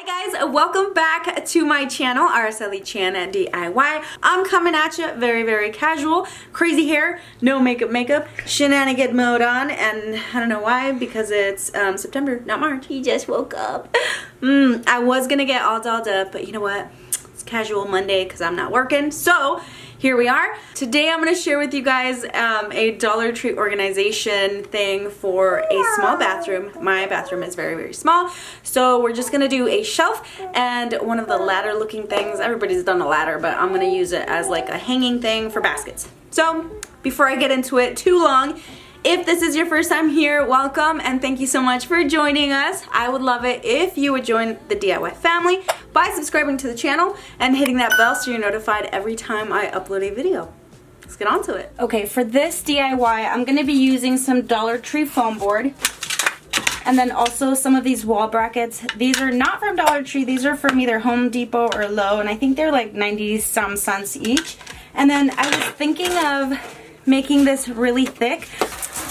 Hi guys, welcome back to my channel, RSLE Chan DIY. I'm coming at you very casual, crazy hair, no makeup, shenanigan mode on, and I don't know why, because it's September, not March. He just woke up. I was gonna get all dolled up, but you know what? It's casual Monday because I'm not working, so here we are. Today I'm going to share with you guys a Dollar Tree organization thing for a small bathroom. My bathroom is very small, so we're just going to do a shelf and one of the ladder looking things. Everybody's done a ladder, but I'm going to use it as like a hanging thing for baskets. So before I get into it too long, if this is your first time here, welcome and thank you so much for joining us. I would love it if you would join the DIY family by subscribing to the channel and hitting that bell so you're notified every time I upload a video. Let's get on to it. Okay, for this DIY, I'm going to be using some Dollar Tree foam board and then also some of these wall brackets. These are not from Dollar Tree, these are from either Home Depot or Lowe's, and I think they're like 90-some cents each. And then I was thinking of making this really thick,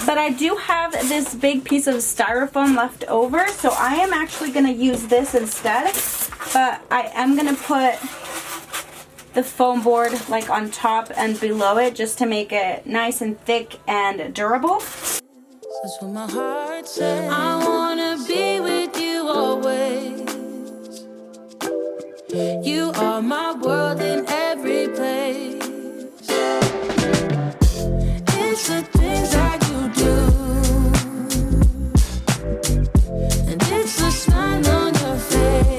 but I do have this big piece of styrofoam left over, so I am actually going to use this instead. But I am going to put the foam board like on top and below it just to make it nice and thick and durable. That's what my heart says. I wanna be with you always. You are my world in every place. It's the things that you do, and it's the smile on your face.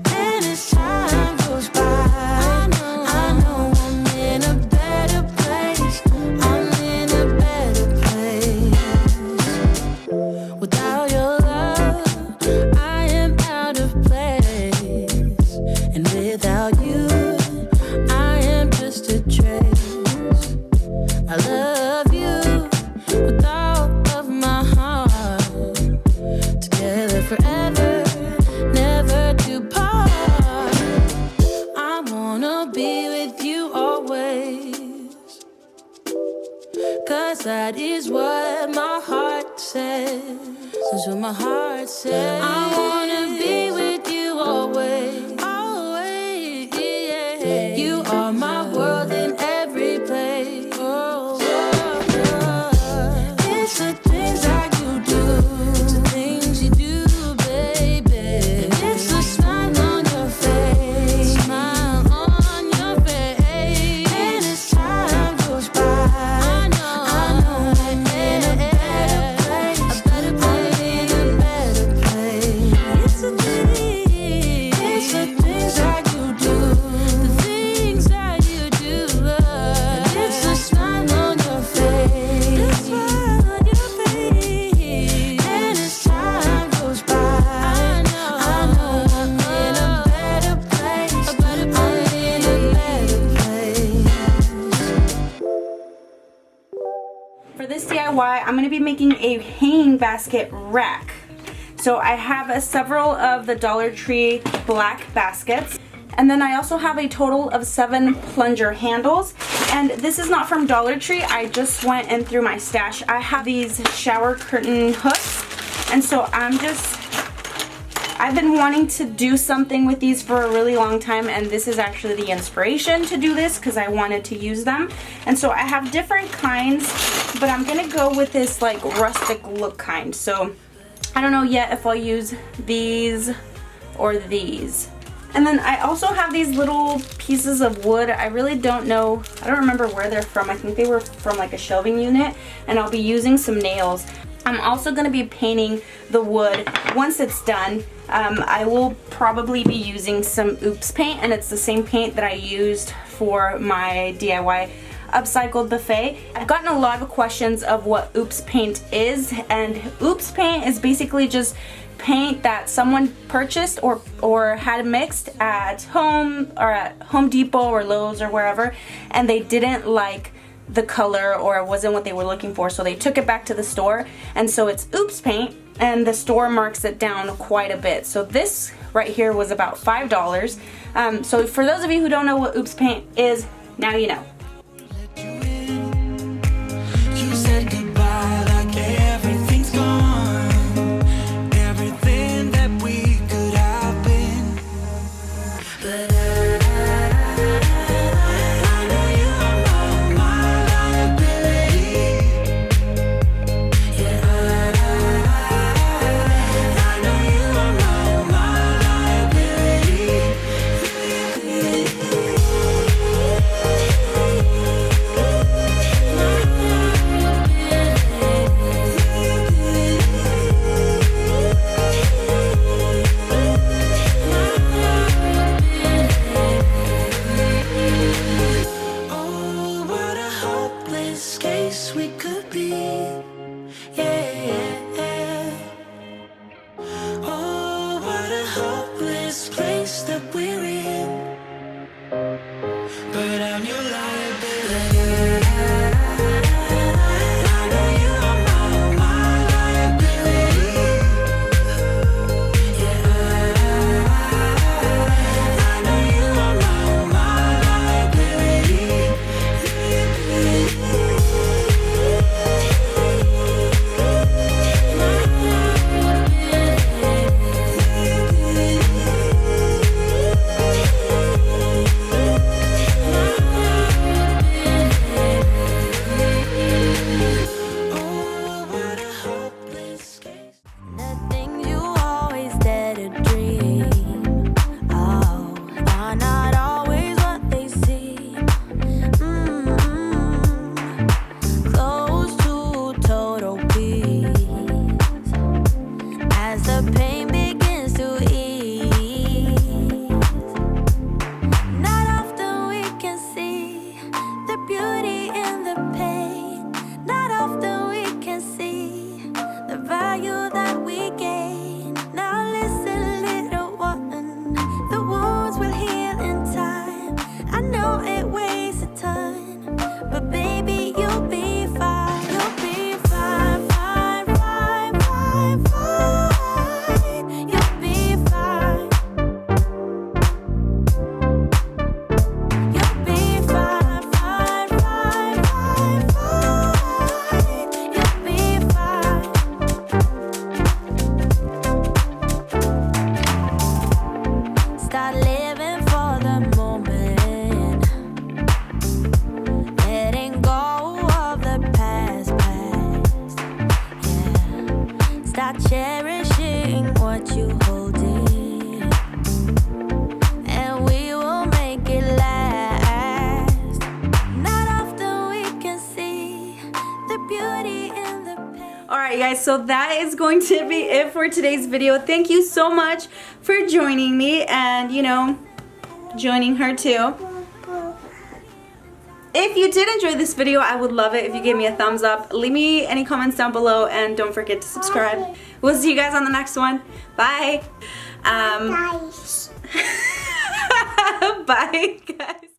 And as time goes by, I know I'm in a better place. I'm in a better place. Without your love, I am out of place, and without you, I am just a trace. I love you with all of my heart. Together forever, never to part. I wanna be with you always, 'cause that is what my heart says. That's what my heart says. I wanna be with you always. Always, yeah. You are my world in every place. Oh, it's the things that you do. It's the things you do, baby. It's the smile on your face. Smile on your face. And as time goes by, I know I'm in a better place. I'm in a better place. It's the things that you do. The things that you do. And it's the smile on your face. The smile on your face. And as time goes by, I know I'm in a better place. I'm in a better place. For this DIY, I'm going to be making a hanging basket rack. So I have several of the Dollar Tree black baskets. And then I also have a total of 7 plunger handles. And this is not from Dollar Tree. I just went in through my stash. I have these shower curtain hooks. And so I've been wanting to do something with these for a really long time, and this is actually the inspiration to do this because I wanted to use them. And so I have different kinds, but I'm gonna go with this like rustic look kind. So I don't know yet if I'll use these or these. And then I also have these little pieces of wood. I really don't know, I don't remember where they're from. I think they were from like a shelving unit, and I'll be using some nails. I'm also going to be painting the wood once it's done. I will probably be using some Oops paint, and it's the same paint that I used for my DIY upcycled buffet. I've gotten a lot of questions of what Oops paint is, and Oops paint is basically just paint that someone purchased or had mixed at home or at Home Depot or Lowe's or wherever, and they didn't like the color or it wasn't what they were looking for, so they took it back to the store, and so it's Oops paint, and the store marks it down quite a bit. So this right here was about $5. So for those of you who don't know what Oops paint is, now you know. You said goodbye like everything's gone. Everything this place that we're in, but I'm your liability. I know you are my liability. Yeah, I know you are my liability. Oh, what a hopeless case. The things you always dare to dream, oh, are not always what they seem. Close to total peace as the pain begins to ease. Not often we can see the beauty in the pain. Not often we can see the value that we gain. Now listen, little one, the wounds will heal in time. I know it wastes a ton, but baby, you'll be fine. You'll be fine, fine, fine, fine, fine. You'll be fine. You'll be fine, fine, fine, fine, fine. You'll be fine. Start living for the moment, letting go of the past. Yeah. Start cherishing what you hold dear, and we will make it last. Not often we can see the beauty in the pain. Alright guys, so that is going to be it for today's video. Thank you so much for joining me and, you know, joining her too. If you did enjoy this video, I would love it if you gave me a thumbs up. Leave me any comments down below and don't forget to subscribe. We'll see you guys on the next one. Bye. Bye guys.